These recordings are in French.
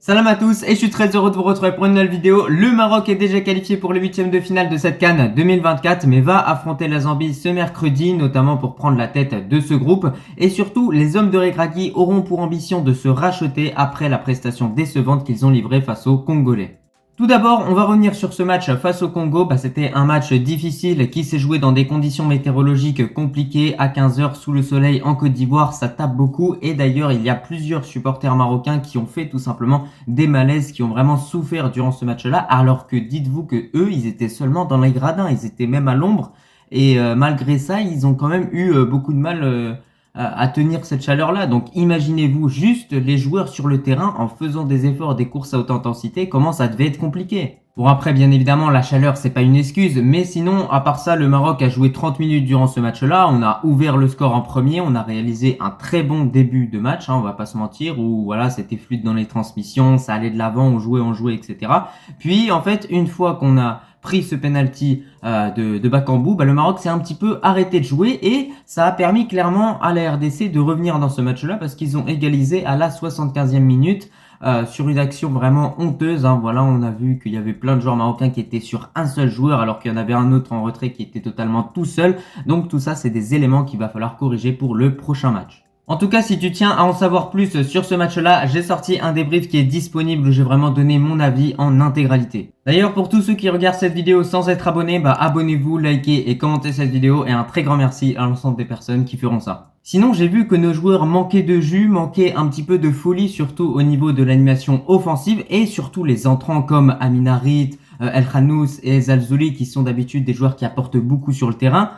Salam à tous et je suis très heureux de vous retrouver pour une nouvelle vidéo. Le Maroc est déjà qualifié pour les huitièmes de finale de cette CAN 2024 mais va affronter la Zambie ce mercredi, notamment pour prendre la tête de ce groupe. Et surtout, les hommes de Regragui auront pour ambition de se racheter après la prestation décevante qu'ils ont livrée face aux Congolais. Tout d'abord, on va revenir sur ce match face au Congo. C'était un match difficile qui s'est joué dans des conditions météorologiques compliquées à 15h sous le soleil en Côte d'Ivoire. Ça tape beaucoup et d'ailleurs, il y a plusieurs supporters marocains qui ont fait tout simplement des malaises, qui ont vraiment souffert durant ce match-là. Alors que dites-vous que eux, ils étaient seulement dans les gradins, ils étaient même à l'ombre et malgré ça, ils ont quand même eu beaucoup de mal à tenir cette chaleur-là. Donc imaginez-vous juste les joueurs sur le terrain en faisant des efforts, des courses à haute intensité, comment ça devait être compliqué. Bon après bien évidemment la chaleur c'est pas une excuse, mais sinon à part ça le Maroc a joué 30 minutes durant ce match-là, on a ouvert le score en premier, on a réalisé un très bon début de match, on va pas se mentir, où voilà c'était fluide dans les transmissions, ça allait de l'avant, on jouait, etc. Puis en fait une fois qu'on a pris ce penalty de Bakambu, le Maroc s'est un petit peu arrêté de jouer et ça a permis clairement à la RDC de revenir dans ce match-là parce qu'ils ont égalisé à la 75e minute sur une action vraiment honteuse. Voilà, on a vu qu'il y avait plein de joueurs marocains qui étaient sur un seul joueur alors qu'il y en avait un autre en retrait qui était totalement tout seul. Donc tout ça, c'est des éléments qu'il va falloir corriger pour le prochain match. En tout cas, si tu tiens à en savoir plus sur ce match-là, j'ai sorti un débrief qui est disponible où j'ai vraiment donné mon avis en intégralité. D'ailleurs, pour tous ceux qui regardent cette vidéo sans être abonnés, abonnez-vous, likez et commentez cette vidéo et un très grand merci à l'ensemble des personnes qui feront ça. Sinon, j'ai vu que nos joueurs manquaient de jus, manquaient un petit peu de folie, surtout au niveau de l'animation offensive et surtout les entrants comme Amin Harit, El Khannous et Zalzouli qui sont d'habitude des joueurs qui apportent beaucoup sur le terrain.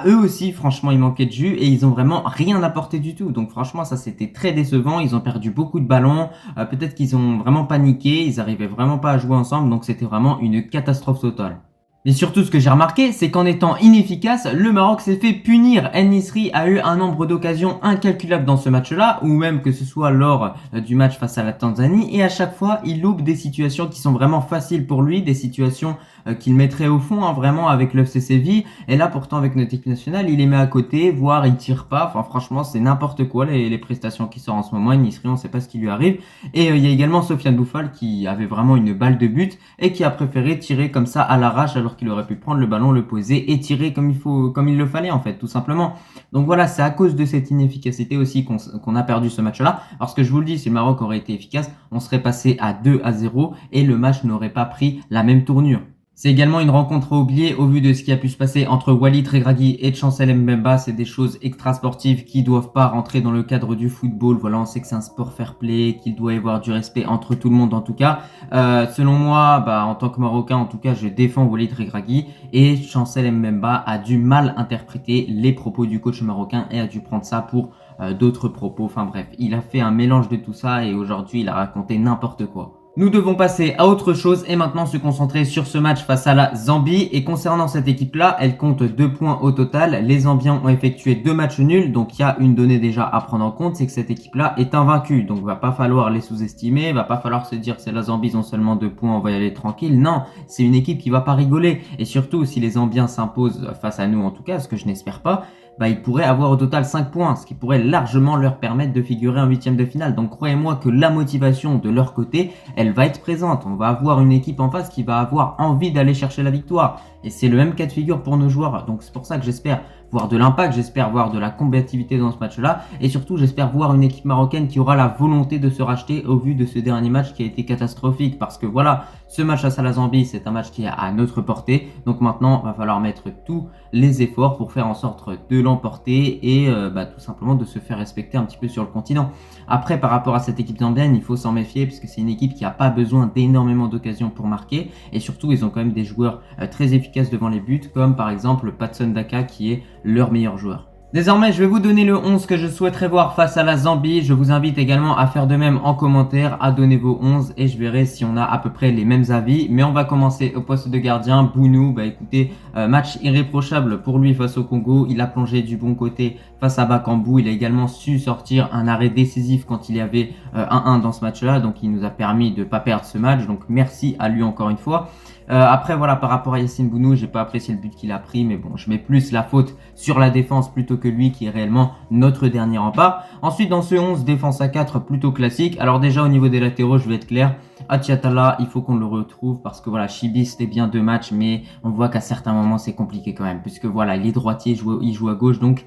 Eux aussi, franchement, ils manquaient de jus et ils ont vraiment rien apporté du tout. Donc franchement, ça c'était très décevant. Ils ont perdu beaucoup de ballons. Peut-être qu'ils ont vraiment paniqué. Ils arrivaient vraiment pas à jouer ensemble. Donc c'était vraiment une catastrophe totale. Mais surtout, ce que j'ai remarqué, c'est qu'en étant inefficace, le Maroc s'est fait punir. El Nisri a eu un nombre d'occasions incalculable dans ce match-là, ou même que ce soit lors du match face à la Tanzanie. Et à chaque fois, il loupe des situations qui sont vraiment faciles pour lui, des situations qu'il mettrait au fond, vraiment avec le FC Séville. Et là, pourtant, avec notre équipe nationale, il les met à côté, voire il tire pas. Enfin, franchement, c'est n'importe quoi les prestations qui sortent en ce moment. El Nisri, on sait pas ce qui lui arrive. Et il y a également Sofiane Boufal qui avait vraiment une balle de but et qui a préféré tirer comme ça à l'arrache alors qu'il aurait pu prendre le ballon, le poser et tirer comme il le fallait en fait, tout simplement. Donc voilà, c'est à cause de cette inefficacité aussi qu'on a perdu ce match-là. Parce que je vous le dis, si le Maroc aurait été efficace, on serait passé à 2-0 et le match n'aurait pas pris la même tournure. C'est également une rencontre à oublier au vu de ce qui a pu se passer entre Walid Regragui et Chancel Mbemba. C'est des choses extra-sportives qui doivent pas rentrer dans le cadre du football. Voilà, on sait que c'est un sport fair-play, qu'il doit y avoir du respect entre tout le monde en tout cas. Selon moi, en tant que Marocain, en tout cas, je défends Walid Regragui et Chancel Mbemba a du mal interpréter les propos du coach marocain et a dû prendre ça pour d'autres propos. Enfin bref, il a fait un mélange de tout ça et aujourd'hui, il a raconté n'importe quoi. Nous devons passer à autre chose et maintenant se concentrer sur ce match face à la Zambie. Et concernant cette équipe-là, elle compte 2 points au total. Les Zambiens ont effectué 2 matchs nuls. Donc il y a une donnée déjà à prendre en compte, c'est que cette équipe-là est invaincue. Donc va pas falloir les sous-estimer, va pas falloir se dire c'est la Zambie, ils ont seulement 2 points, on va y aller tranquille. Non, c'est une équipe qui va pas rigoler. Et surtout, si les Zambiens s'imposent face à nous en tout cas, ce que je n'espère pas, ils pourraient avoir au total 5 points, ce qui pourrait largement leur permettre de figurer en huitième de finale. Donc croyez-moi que la motivation de leur côté, elle va être présente. On va avoir une équipe en face qui va avoir envie d'aller chercher la victoire. Et c'est le même cas de figure pour nos joueurs. Donc c'est pour ça que j'espère voir de l'impact, j'espère voir de la combativité dans ce match-là. Et surtout, j'espère voir une équipe marocaine qui aura la volonté de se racheter au vu de ce dernier match qui a été catastrophique. Parce que voilà, ce match face à la Zambie, c'est un match qui est à notre portée. Donc maintenant, il va falloir mettre tous les efforts pour faire en sorte de l'emporter et tout simplement de se faire respecter un petit peu sur le continent. Après, par rapport à cette équipe zambienne, il faut s'en méfier puisque c'est une équipe qui n'a pas besoin d'énormément d'occasions pour marquer. Et surtout, ils ont quand même des joueurs très efficaces devant les buts, comme par exemple Patson Daka qui est leur meilleur joueur. Désormais, je vais vous donner le 11 que je souhaiterais voir face à la Zambie. Je vous invite également à faire de même en commentaire, à donner vos 11 et je verrai si on a à peu près les mêmes avis. Mais on va commencer au poste de gardien. Bounou, écoutez, match irréprochable pour lui face au Congo. Il a plongé du bon côté face à Bakambu. Il a également su sortir un arrêt décisif quand il y avait 1-1 dans ce match-là. Donc il nous a permis de ne pas perdre ce match. Donc merci à lui encore une fois. Après voilà, par rapport à Yassine Bounou, j'ai pas apprécié le but qu'il a pris, mais bon, je mets plus la faute sur la défense plutôt que lui qui est réellement notre dernier rempart. Ensuite dans ce 11, défense à 4 plutôt classique. Alors déjà au niveau des latéraux, je vais être clair, Achiatala, il faut qu'on le retrouve parce que voilà, Chibi c'était bien 2 matchs, mais on voit qu'à certains moments c'est compliqué quand même, puisque voilà, il est droitier, il joue à gauche, donc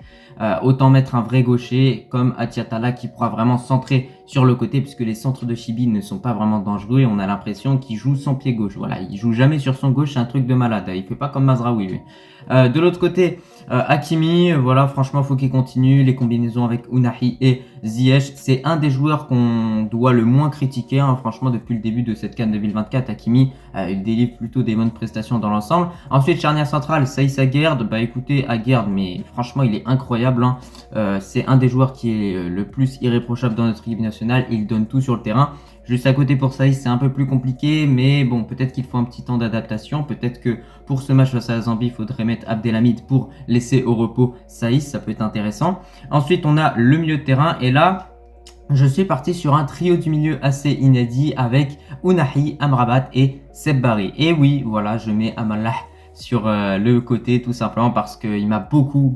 autant mettre un vrai gaucher comme Achiatala qui pourra vraiment centrer sur le côté, puisque les centres de Chibi ne sont pas vraiment dangereux et on a l'impression qu'il joue sans pied gauche. Voilà, il joue jamais sur son gauche, c'est un truc de malade. Il fait pas comme Mazraoui, lui. De l'autre côté, Hakimi, voilà, franchement, faut qu'il continue. Les combinaisons avec Ounahi et Ziyech, c'est un des joueurs qu'on doit le moins critiquer. Hein. Franchement, depuis le début de cette CAN 2024, Hakimi, il délivre plutôt des bonnes prestations dans l'ensemble. Ensuite, charnière centrale, Saïss Aguerd. Bah écoutez, Aguerd, mais franchement, il est incroyable. Hein. C'est un des joueurs qui est le plus irréprochable dans notre équipe nationale. Il donne tout sur le terrain. Juste à côté pour Saïs, c'est un peu plus compliqué, mais bon, peut-être qu'il faut un petit temps d'adaptation. Peut-être que pour ce match face à la Zambie, il faudrait mettre Abdelhamid pour laisser au repos Saïs, ça peut être intéressant. Ensuite, on a le milieu de terrain, et là, je suis parti sur un trio du milieu assez inédit avec Ounahi, Amrabat et Seb Barry. Et oui, voilà, je mets Amallah sur le côté tout simplement parce qu'il m'a beaucoup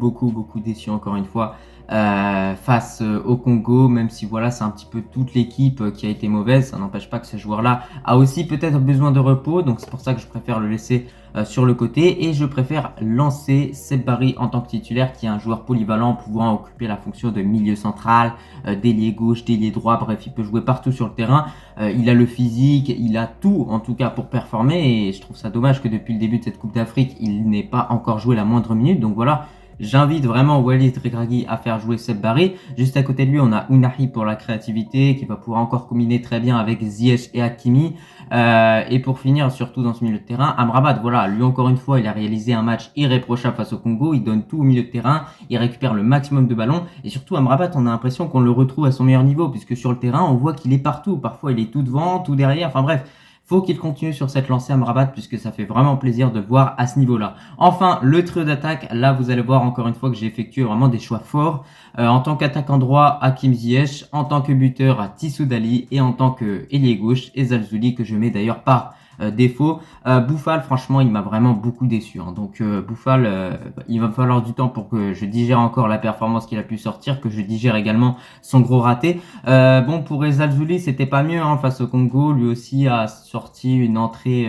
déçu encore une fois. Face au Congo, même si voilà, c'est un petit peu toute l'équipe qui a été mauvaise, ça n'empêche pas que ce joueur-là a aussi peut-être besoin de repos, donc c'est pour ça que je préfère le laisser sur le côté et je préfère lancer Seb Barry en tant que titulaire, qui est un joueur polyvalent pouvant occuper la fonction de milieu central, d'ailier gauche, d'ailier droit, bref, il peut jouer partout sur le terrain, il a le physique, il a tout en tout cas pour performer et je trouve ça dommage que depuis le début de cette Coupe d'Afrique, il n'ait pas encore joué la moindre minute, donc voilà. J'invite vraiment Walid Regragui à faire jouer Seb Barry. Juste à côté de lui, on a Ounahi pour la créativité, qui va pouvoir encore combiner très bien avec Ziyech et Hakimi. Et pour finir, surtout dans ce milieu de terrain, Amrabat, voilà, lui encore une fois, il a réalisé un match irréprochable face au Congo. Il donne tout au milieu de terrain, il récupère le maximum de ballons. Et surtout, Amrabat, on a l'impression qu'on le retrouve à son meilleur niveau, puisque sur le terrain, on voit qu'il est partout. Parfois, il est tout devant, tout derrière, enfin bref. Faut qu'il continue sur cette lancée Amrabat puisque ça fait vraiment plaisir de le voir à ce niveau-là. Enfin, le trio d'attaque, là vous allez voir encore une fois que j'ai effectué vraiment des choix forts. En tant qu'attaquant droit, Hakim Ziyech, en tant que buteur, à Tissou Dali et en tant que ailier gauche, Ezal Zouli que je mets d'ailleurs par défaut. Bouffal, franchement, il m'a vraiment beaucoup déçu. Hein. Donc Bouffal, il va me falloir du temps pour que je digère encore la performance qu'il a pu sortir, que je digère également son gros raté. Bon, pour Ezal Zouli, c'était pas mieux hein, face au Congo. Lui aussi a sorti une entrée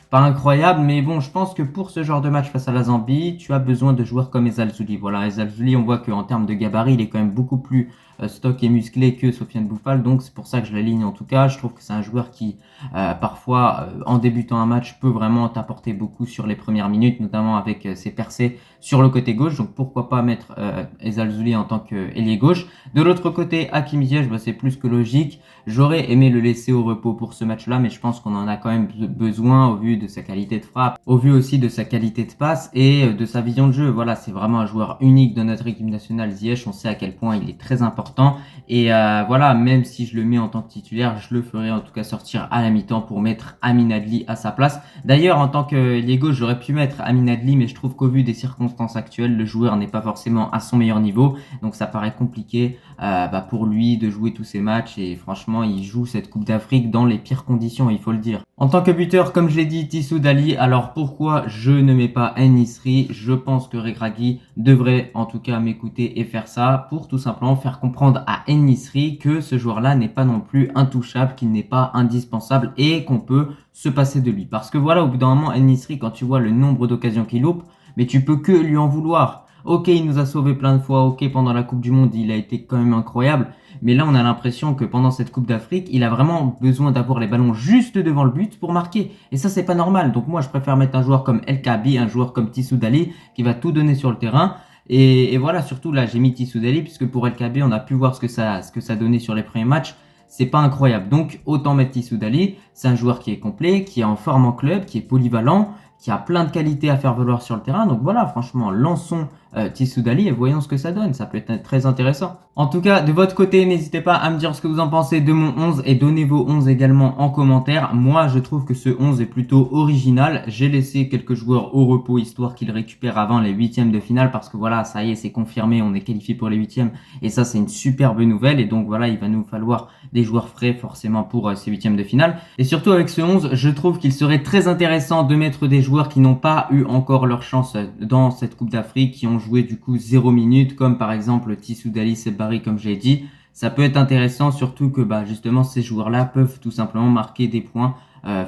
pas incroyable, mais bon, je pense que pour ce genre de match face à la Zambie, tu as besoin de joueurs comme Ezal Zouli. Voilà, Ezal Zouli, on voit qu'en termes de gabarit, il est quand même beaucoup plus stock et musclé que Sofiane Bouffal, donc c'est pour ça que je l'aligne en tout cas. Je trouve que c'est un joueur qui parfois en débutant un match peut vraiment t'apporter beaucoup sur les premières minutes, notamment avec ses percées sur le côté gauche, donc pourquoi pas mettre Ezal Zouli en tant qu'ailier gauche. De l'autre côté, Hakim Ziyech, c'est plus que logique. J'aurais aimé le laisser au repos pour ce match-là, mais je pense qu'on en a quand même besoin au vu de sa qualité de frappe, au vu aussi de sa qualité de passe et de sa vision de jeu. Voilà, c'est vraiment un joueur unique dans notre équipe nationale, Ziyech. On sait à quel point il est très important. Et voilà, même si je le mets en tant que titulaire, je le ferai en tout cas sortir à la mi-temps pour mettre Amin Adli à sa place. D'ailleurs, en tant qu'ailier gauche, j'aurais pu mettre Amin Adli, mais je trouve qu'au vu des circonstances actuelles, le joueur n'est pas forcément à son meilleur niveau. Donc ça paraît compliqué pour lui de jouer tous ces matchs. Et franchement, il joue cette Coupe d'Afrique dans les pires conditions, il faut le dire. En tant que buteur, comme je l'ai dit, Tissou Dali. Alors pourquoi je ne mets pas En-Nesyri? Je pense que Regragui devrait en tout cas m'écouter et faire ça pour tout simplement faire comprendre à En-Nesyri que ce joueur-là n'est pas non plus intouchable, qu'il n'est pas indispensable et qu'on peut se passer de lui. Parce que voilà, au bout d'un moment, En-Nesyri, quand tu vois le nombre d'occasions qu'il loupe, mais tu peux que lui en vouloir. Ok, il nous a sauvé plein de fois. Ok, pendant la Coupe du Monde, il a été quand même incroyable. Mais là, on a l'impression que pendant cette Coupe d'Afrique, il a vraiment besoin d'avoir les ballons juste devant le but pour marquer. Et ça, c'est pas normal. Donc moi, je préfère mettre un joueur comme El Kaabi, un joueur comme Tissou Dali, qui va tout donner sur le terrain. Et voilà, surtout là, j'ai mis Tissou Dali, puisque pour El Kaabi, on a pu voir ce que ça donnait sur les premiers matchs. C'est pas incroyable. Donc, autant mettre Tissou Dali. C'est un joueur qui est complet, qui est en forme en club, qui est polyvalent, qui a plein de qualités à faire valoir sur le terrain. Donc voilà, franchement, lançons Tissou Dali et voyons ce que ça donne. Ça peut être très intéressant. En tout cas, de votre côté, n'hésitez pas à me dire ce que vous en pensez de mon 11 et donnez vos 11 également en commentaire. Moi, je trouve que ce 11 est plutôt original. J'ai laissé quelques joueurs au repos histoire qu'ils récupèrent avant les huitièmes de finale parce que voilà, ça y est, c'est confirmé, on est qualifié pour les huitièmes et ça, c'est une superbe nouvelle. Et donc voilà, il va nous falloir des joueurs frais forcément pour ces huitièmes de finale. Et surtout avec ce 11, je trouve qu'il serait très intéressant de mettre des joueurs qui n'ont pas eu encore leur chance dans cette Coupe d'Afrique, qui ont joué du coup 0 minutes, comme par exemple Tissou Dali et Barry comme j'ai dit. Ça peut être intéressant, surtout que justement ces joueurs-là peuvent tout simplement marquer des points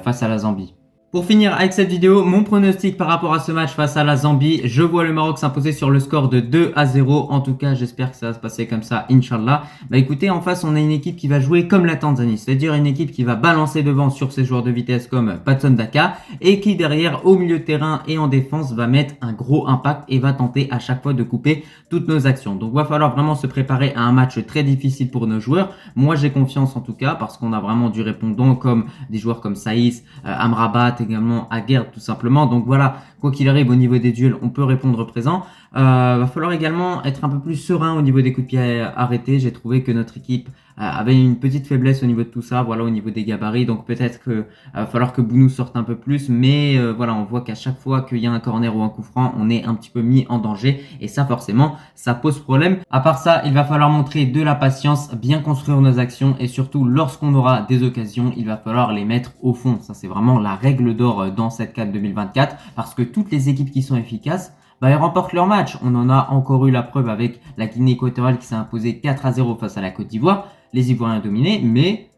face à la Zambie. Pour finir avec cette vidéo, mon pronostic par rapport à ce match face à la Zambie, je vois le Maroc s'imposer sur le score de 2-0. En tout cas, j'espère que ça va se passer comme ça, Inch'Allah. Écoutez, en face, on a une équipe qui va jouer comme la Tanzanie, c'est-à-dire une équipe qui va balancer devant sur ses joueurs de vitesse comme Patson Daka et qui derrière, au milieu de terrain et en défense, va mettre un gros impact et va tenter à chaque fois de couper toutes nos actions. Donc, il va falloir vraiment se préparer à un match très difficile pour nos joueurs. Moi, j'ai confiance en tout cas parce qu'on a vraiment du répondant comme des joueurs comme Saïs, Amrabat, également à guerre tout simplement. Donc voilà, quoi qu'il arrive au niveau des duels, on peut répondre présent. Va falloir également être un peu plus serein au niveau des coups de pied arrêtés. J'ai trouvé que notre équipe avait une petite faiblesse au niveau de tout ça, voilà, au niveau des gabarits. Donc peut-être que va falloir que Bounou sorte un peu plus, mais voilà, on voit qu'à chaque fois qu'il y a un corner ou un coup franc, on est un petit peu mis en danger et ça forcément, ça pose problème. À part ça, il va falloir montrer de la patience, bien construire nos actions et surtout lorsqu'on aura des occasions, il va falloir les mettre au fond. Ça c'est vraiment la règle d'or dans cette CAN 2024 parce que toutes les équipes qui sont efficaces, ils remportent leur match. On en a encore eu la preuve avec la Guinée équatoriale qui s'est imposée 4-0 face à la Côte d'Ivoire. Les Ivoiriens dominés, mais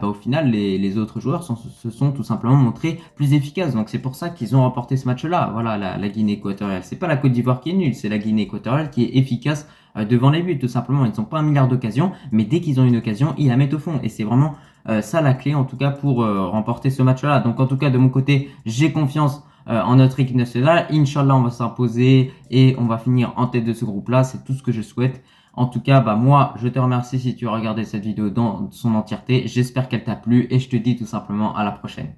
au final, les autres joueurs se sont tout simplement montrés plus efficaces. Donc c'est pour ça qu'ils ont remporté ce match-là. Voilà, la Guinée équatoriale. C'est pas la Côte d'Ivoire qui est nulle, c'est la Guinée équatoriale qui est efficace devant les buts, tout simplement. Ils n'ont pas un milliard d'occasions, mais dès qu'ils ont une occasion, ils la mettent au fond. Et c'est vraiment ça la clé, en tout cas, pour remporter ce match-là. Donc en tout cas, de mon côté, j'ai confiance en notre équipe nationale. Inch'Allah, on va s'imposer et on va finir en tête de ce groupe-là. C'est tout ce que je souhaite. En tout cas, moi, je te remercie si tu as regardé cette vidéo dans son entièreté. J'espère qu'elle t'a plu et je te dis tout simplement à la prochaine.